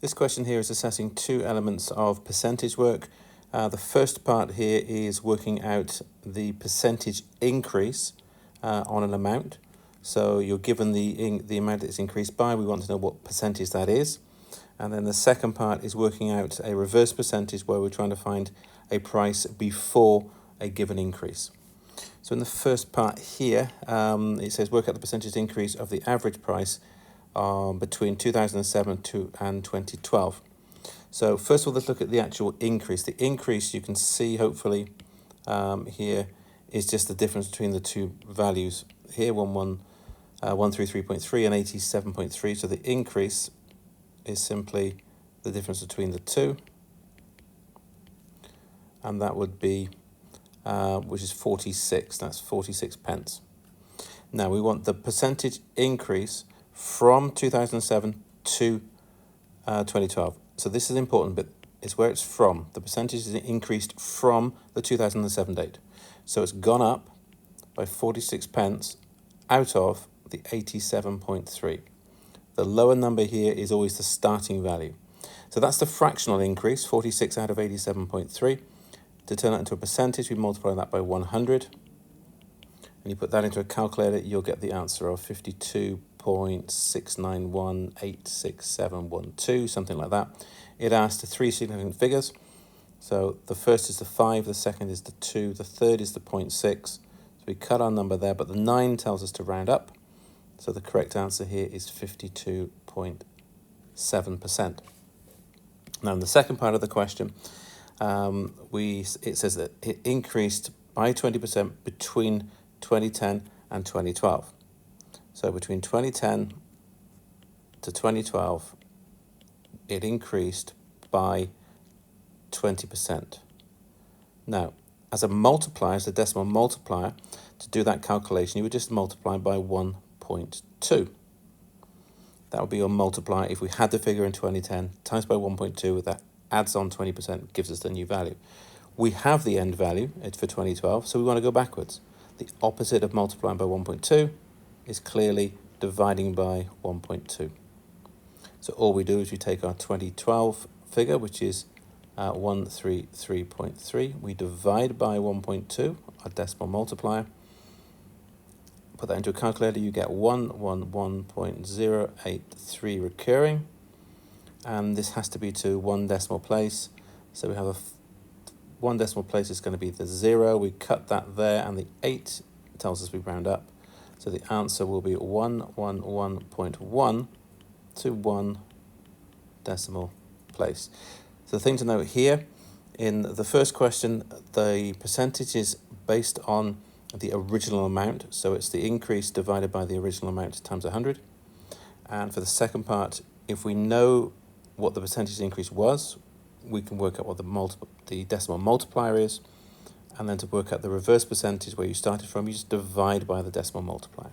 This question here is assessing two elements of percentage work. The first part here is working out the percentage increase on an amount. So you're given the amount that it's increased by. We want to know what percentage that is. And then the second part is working out a reverse percentage where we're trying to find a price before a given increase. So in the first part here, it says work out the percentage increase of the average price between 2007 and 2012. So first of all, let's look at the actual increase. The increase you can see hopefully here is just the difference between the two values here, 133.3 and 87.3. So the increase is simply the difference between the two, and that would be which is 46. That's 46 pence. Now we want the percentage increase from 2007 to 2012. So this is an important bit. It's where it's from. The percentage is increased from the 2007 date. So it's gone up by 46 pence out of the 87.3. The lower number here is always the starting value. So that's the fractional increase, 46 out of 87.3. To turn that into a percentage, we multiply that by 100. And you put that into a calculator, you'll get the answer of 52.6918671, something like that. It asks the three significant figures. So the first is the 5, the second is the 2, the third is the 0.6. So we cut our number there, but the 9 tells us to round up. So the correct answer here is 52.7%. Now in the second part of the question, it says that it increased by 20% between 2010 and 2012. So between 2010 to 2012, it increased by 20%. Now, as a multiplier, as a decimal multiplier, to do that calculation, you would just multiply by 1.2. That would be your multiplier if we had the figure in 2010, times by 1.2, that adds on 20%, gives us the new value. We have the end value, it's for 2012, so we want to go backwards. The opposite of multiplying by 1.2 is clearly dividing by 1.2. So all we do is we take our 2012 figure, which is 133.3. We divide by 1.2, our decimal multiplier. Put that into a calculator, you get 111.083 recurring. And this has to be to one decimal place. So we have one decimal place is going to be the 0. We cut that there, and the 8 tells us we round up. So the answer will be 111.1 to one decimal place. So the thing to note here, in the first question, the percentage is based on the original amount. So it's the increase divided by the original amount times 100. And for the second part, if we know what the percentage increase was, we can work out what the decimal multiplier is, and then to work out the reverse percentage where you started from, you just divide by the decimal multiplier.